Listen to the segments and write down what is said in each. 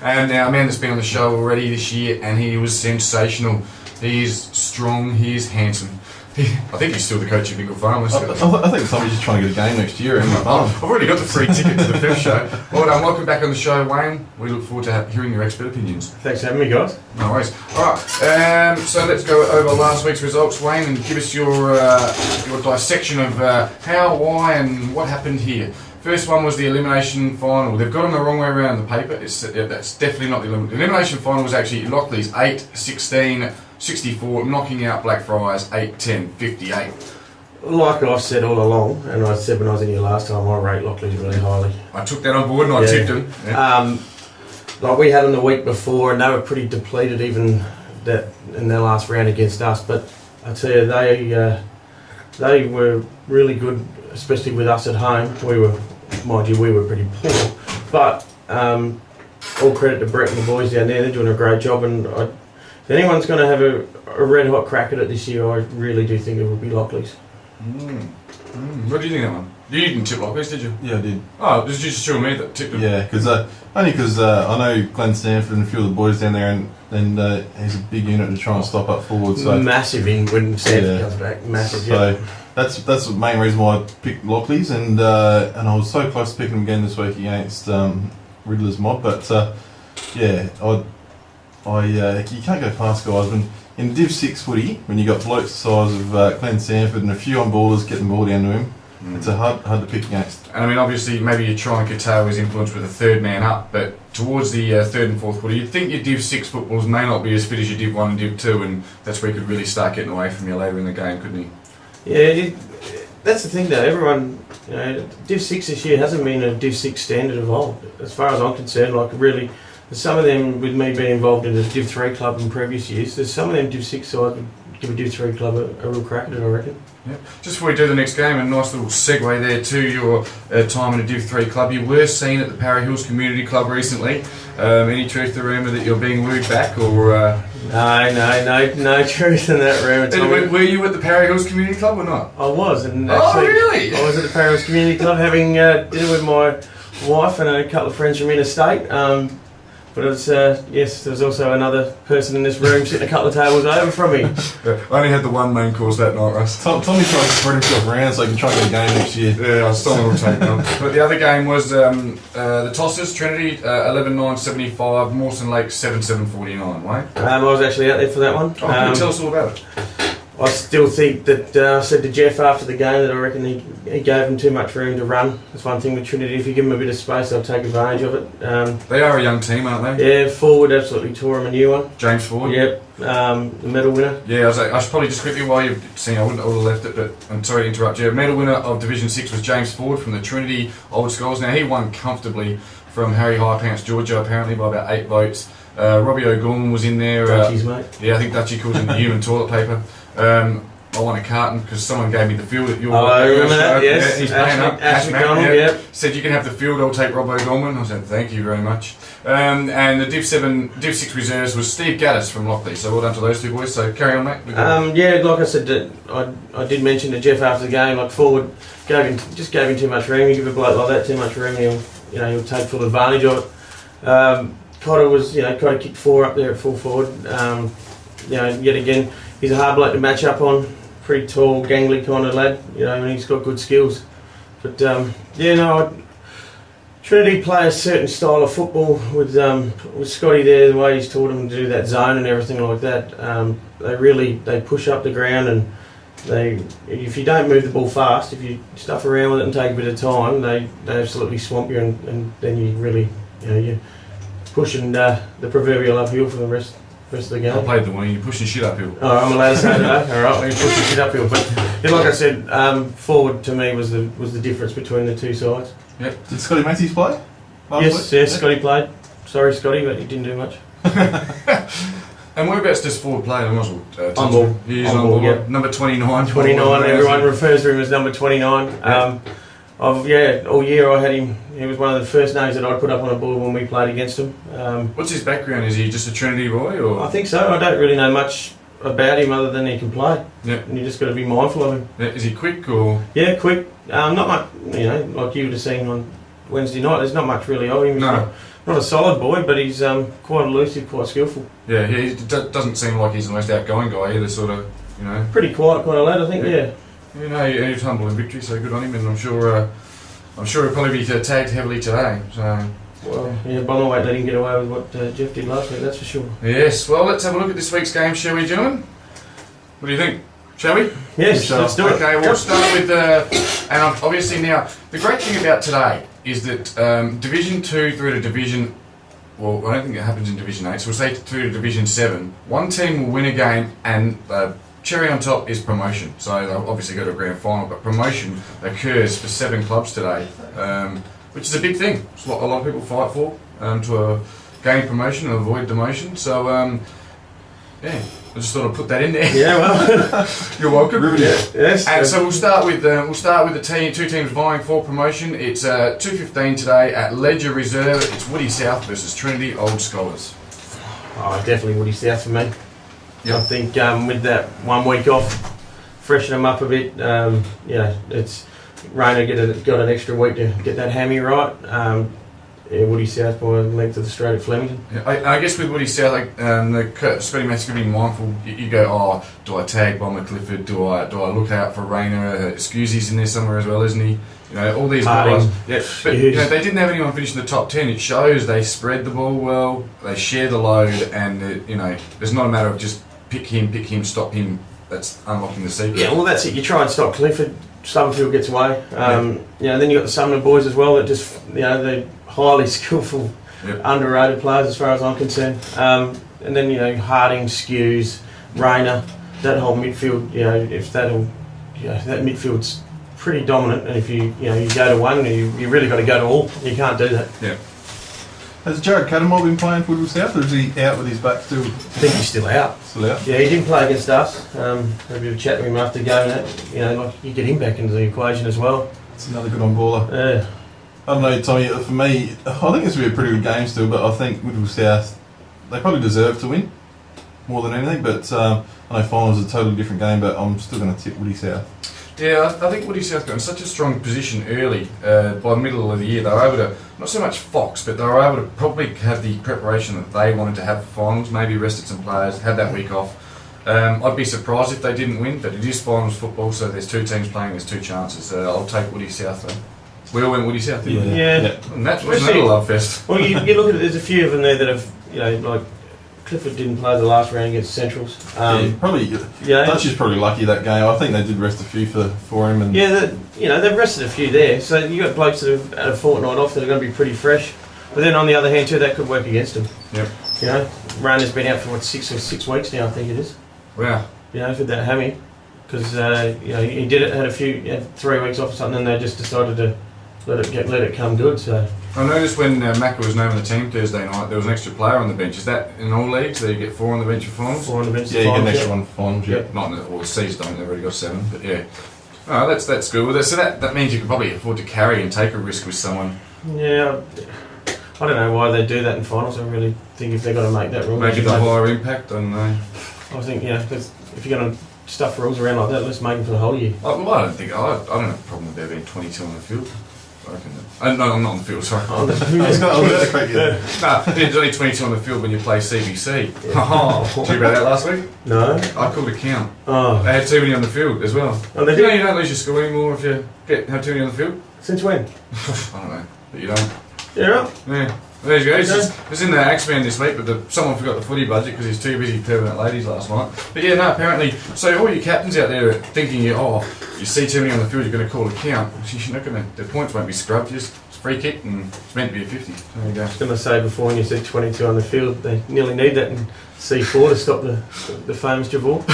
And now Amanda's been on the show already this year, and he was sensational. He is strong. He is handsome. I think he's still the coach of Ingle Farm. I think somebody's just trying to get a game next year. I've already got the free ticket to the fifth show. Well done. Welcome back on the show, Wayne. We look forward to hearing your expert opinions. Thanks for having me, guys. No worries. All right. So let's go over last week's results, Wayne, and give us your dissection of how, why, and what happened here. First one was the elimination final. They've got them the wrong way around the paper. That's definitely not the elimination final. Was actually Lockley's 8-16. 64, knocking out Blackfriars 8-10, 58. Like I've said all along, and I said when I was in here last time, I rate Lockley's really highly. I took that on board and I tipped them. Yeah. Like we had them the week before, and they were pretty depleted even in their last round against us. But I tell you, they were really good, especially with us at home. Mind you, we were pretty poor. But all credit to Brett and the boys down there. They're doing a great job, and if anyone's going to have a red hot crack at it this year, I really do think it would be Lockley's. What do you think of that one? You didn't tip Lockley's, did you? Yeah, I did. Oh, did you just show me that tipped them? Yeah, only because I know Glenn Stanford and a few of the boys down there, and he's a big unit to try and stop up forward. So massive when Stanford comes back, massive. So that's the main reason why I picked Lockley's, and I was so close to picking them again this week against Riddler's Mob, but you can't go past guys. When in Div 6 footy, when you got blokes the size of Glenn Sanford and a few on ballers getting the ball down to him, it's hard to pick against. And I mean, obviously, maybe you try and curtail his influence with a third man up, but towards the third and fourth footy, you'd think your Div 6 footballers may not be as fit as your Div 1 and Div 2, and that's where he could really start getting away from you later in the game, couldn't he? Yeah, that's the thing though. Everyone, Div 6 this year hasn't been a Div 6 standard of old, as far as I'm concerned. Like really. Some of them, with me being involved in a Div 3 club in previous years, there's some of them Div 6 sides would give a Div 3 club a real crack at it, I reckon. Yeah. Just before we do the next game, a nice little segue there to your time in a Div 3 club. You were seen at the Parra Hills Community Club recently. Any truth to rumour that you're being wooed back, or...? No truth in that rumour. Were you at the Parra Hills Community Club or not? I was, and actually, really? I was at the Parra Hills Community Club having dinner with my wife and a couple of friends from interstate. But it's, yes, there's also another person in this room sitting a couple of tables over from me. I only had the one main course that night, Russ. Tommy tries to spread himself around so he can try and get a game next year. Yeah, I still will take on. But the other game was the Tossers, Trinity 11-9-75, Mawson Lake 7-7-49, right? I was actually out there for that one. Tell us all about it. I still think that I said to Jeff after the game that I reckon he gave him too much room to run. That's one thing with Trinity. If you give them a bit of space, they'll take advantage of it. They are a young team, aren't they? Yeah, Forward absolutely tore him a new one. James Ford. Yep, the medal winner. Yeah, I should probably just quickly, while you've seen, I wouldn't have left it, but I'm sorry to interrupt you. Medal winner of Division 6 was James Ford from the Trinity Old Schools. Now, he won comfortably from Harry Highpants, Georgia, apparently by about 8 votes. Robbie O'Gorman was in there. Dutchies, mate. Yeah, I think Dutchie calls him the human toilet paper. I won a carton because someone gave me the field at your I remember that, yes. Yeah, he's paying up. Ash McDonald, yeah. Said you can have the field, I'll take Rob O'Gorman. I said, thank you very much. And the Div 6 reserves was Steve Gaddis from Lockley, so well done to those two boys. So carry on, mate. Yeah, like I said, I did mention to Jeff after the game, like Forward gave him too much room. You give a bloke like that too much room, he'll take full advantage of it. Cotter kicked 4 up there at full forward. Yet again, he's a hard bloke to match up on. Pretty tall, gangly kind of lad, and he's got good skills. But Trinity play a certain style of football with Scotty there, the way he's taught them to do that zone and everything like that. They push up the ground, and if you don't move the ball fast, if you stuff around with it and take a bit of time, they absolutely swamp you, and then you really you're pushing the proverbial uphill for the rest of the game. I played the one, you're pushing shit uphill. Oh, I'm allowed to say that. Alright, you're pushing shit uphill. But like I said, Forward to me was the difference between the two sides. Yep. Did Scotty Matthews play? Yes, Scotty played. Sorry, Scotty, but he didn't do much. And whereabouts does Forward play? I might as well on ball. He is on ball. Yep. Number 29. 29, everyone refers to him as number 29. Yep. All year I had him. He was one of the first names that I put up on a board when we played against him. What's his background? Is he just a Trinity boy, or? I think so. I don't really know much about him other than he can play. Yeah. And you just got to be mindful of him. Yeah. Is he quick, or? Yeah, quick. Not much. Like you would have seen on Wednesday night. There's not much really of him. No. not a solid boy, but he's quite elusive, quite skillful. Yeah, he doesn't seem like he's the most outgoing guy either, sort of, you know. Pretty quiet kind of lad, I think, yeah. You know, he's humble in victory, so good on him, and I'm sure he'll probably be tagged heavily today, so... Well, yeah, Bomberweight let him get away with what Jeff did last week, that's for sure. Yes, well, let's have a look at this week's game, shall we, gentlemen? What do you think? Shall we? Yes, let's do it. Okay, we'll start with, and obviously now, the great thing about today is that Division 2 through to Division, well, I don't think it happens in Division 8, so we'll say through to Division 7, one team will win a game and cherry on top is promotion. So they'll obviously go to a grand final, but promotion occurs for 7 clubs today, which is a big thing. It's what a lot of people fight for, to gain promotion and avoid demotion. So, yeah, I just thought I'd put that in there. Yeah, well, you're welcome. Yes. And so we'll start with the two teams vying for promotion. It's 2:15 today at Ledger Reserve. It's Woody South versus Trinity Old Scholars. Oh, definitely Woody South for me. Yep. I think with that 1 week off, freshen them up a bit. It's Rayner got an extra week to get that hammy right. Woody South by the length of the straight at Flemington. Yeah, I guess with Woody South, like the Spenny Matt's going to be mindful. You go, oh, do I tag Bomber Clifford? Do I look out for Rayner? Scusi's in there somewhere as well, isn't he? You know, all these guys. Yeah, but you know, they didn't have anyone finish in the top 10. It shows they spread the ball well, they share the load, and you know, there's not a matter of just pick him, stop him. That's unlocking the secret. Yeah, well, that's it. You try and stop Clifford. Summerfield gets away. Then you got the Sumner boys as well that just, they're highly skillful, underrated players as far as I'm concerned. And then, Harding, Skews, Rayner, that whole midfield, if that midfield's pretty dominant, and if you go to one, you really got to go to all. You can't do that. Yeah. Has Jared Cattermole been playing for Woodville South, or is he out with his back still? I think he's still out. Still out? Yeah, he didn't play against us. Had a bit of a chat with him after the game. You get him back into the equation as well. It's another good on baller. Yeah. I don't know, Tommy, for me, I think this will be a pretty good game still, but I think Woodville South, they probably deserve to win more than anything, but I know finals is a totally different game, but I'm still going to tip Woody South. Yeah, I think Woody South got in such a strong position early. By the middle of the year, they were able to, not so much fox, but they were able to probably have the preparation that they wanted to have for finals, maybe rested some players, had that week off. I'd be surprised if they didn't win, but it is finals football, so there's 2 teams playing, there's 2 chances. I'll take Woody South though. We all went Woody South, didn't we? Yeah. And that wasn't a love fest. Well, you look at it, there's a few of them there that have, like Clifford didn't play the last round against Centrals. Dutch is probably lucky that game. I think they did rest a few for him. And they've rested a few there. So you got blokes that have had a fortnight off that are going to be pretty fresh. But then on the other hand too, that could work against them. Yep. Rayner's been out for 6 weeks now, I think it is. Wow. For that hammy, because he did it, had 3 weeks off or something, and they just decided to let it come good. So I noticed when Macca was naming the team Thursday night, there was an extra player on the bench. Is that in all leagues? So you get 4 on the bench for finals? 4 on the bench. Yeah, you get an extra one for finals. Yeah. Not in the C's don't. They've already got 7. But yeah. Oh, that's good. Well, so that means you could probably afford to carry and take a risk with someone. Yeah. I don't know why they do that in finals. I really think if they're going to make that rule, maybe the higher impact. I don't know. I think if you're going to stuff rules around like that, let's make them for the whole year. I don't have a problem with there being 22 on the field. I reckon that. No, I'm not on the field, sorry. There's only 22 on the field when you play CBC. Did you read that last week? No. I called a count. Oh. They had too many on the field as well. Oh, you don't lose your school anymore if you have too many on the field? Since when? I don't know, but you don't. Yeah, right. Yeah. There you go. It's in the Axeman this week, but someone forgot the footy budget because he's too busy permanent ladies last night. But yeah, no, apparently. So all you captains out there are thinking, you see too many on the field, you're going to call a count. You're not going to. The points won't be scrubbed. Just free kick, and it's meant to be a 50. There you go. I was going to say before when you said 22 on the field, they nearly need that in C4 to stop the famous Javor.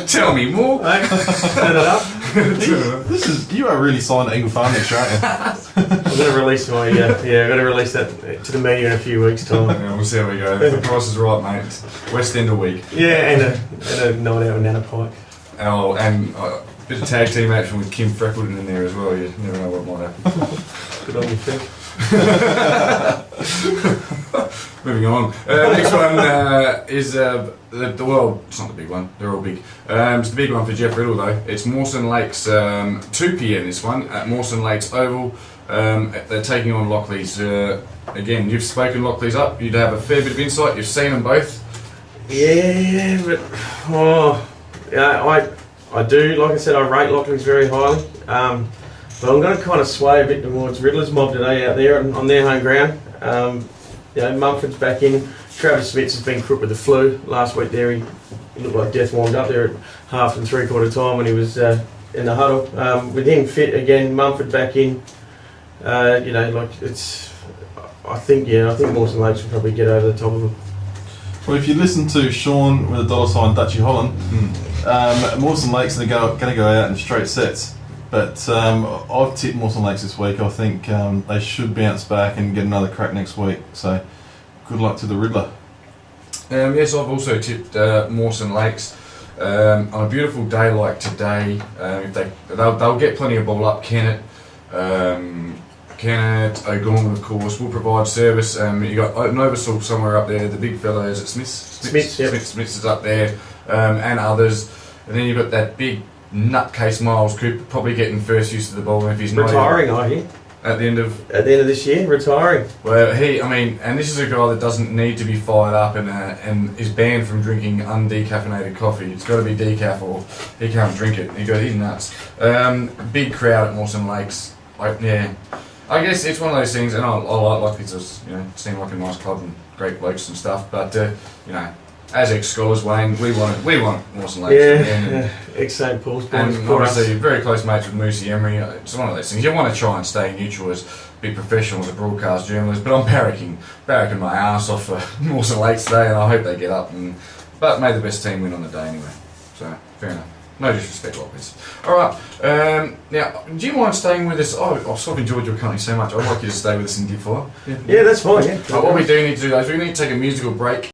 Tell me more. Turn it up. You are really signed to Ingle Farm next year, aren't you? I'm going to release my I'm going to release that to the media in a few weeks' time. Yeah, we'll see how we go. If the price is right, mate. It's West End a week. Yeah, and a night out with Nana Pike. Oh, and a bit of tag team action with Kim Freckleton in there as well. You never know what might happen. Good on you, Phil. Moving on. Next one is it's not the big one. They're all big. It's the big one for Jeff Riddle though. It's Mawson Lakes, 2 p.m. this one at Mawson Lakes Oval. They're taking on Lockleys. Again, you've spoken Lockleys up. You'd have a fair bit of insight. You've seen them both. Yeah, but I do. Like I said, I rate Lockleys very highly. But I'm going to kind of sway a bit towards Riddler's mob today out there on their home ground. Mumford's back in. Travis Smith has been crook with the flu. Last week there, he looked like death warmed up there at half and three-quarter time when he was in the huddle. With him fit again, Mumford back in. I think Mawson Lakes will probably get over the top of them. Well, if you listen to Sean with a $ Dutchy Holland, Mawson Lakes are going to go out in straight sets. But I've tipped Mawson Lakes this week. I think they should bounce back and get another crack next week. So good luck to the Riddler. Yes, I've also tipped Mawson Lakes. On a beautiful day like today, they'll get plenty of ball up. Kennett, O'Gorman, of course, will provide service. You got Novasol somewhere up there. The big fellow, is it Smiths? Yep. Smiths is up there, and others. And then you've got that big nutcase Miles Cooper probably getting first use of the ball. If he's retiring, I hear. At the end of this year, retiring. Well, and this is a guy that doesn't need to be fired up and is banned from drinking undecaffeinated coffee. It's got to be decaf or he can't drink it. He's nuts. Big crowd at Mawson Lakes. I guess it's one of those things, and I like it. Seem like a nice club and great blokes and stuff. But as ex-scholars, Wayne, we want Mawson Lakes. Yeah, ex-St Paul's boys. And obviously, very close mates with Moosey Emery. It's one of those things. You want to try and stay neutral as be professional as a broadcast journalist. But I'm barracking my ass off for Mawson Lakes today, and I hope they get up. But may the best team win on the day anyway. So fair enough. No disrespect, Lopez. All right. Now, do you mind staying with us? I've sort of enjoyed your company so much. I'd like you to stay with us in Div 5. Yeah, that's fine. Yeah. What we do need to do is we need to take a musical break.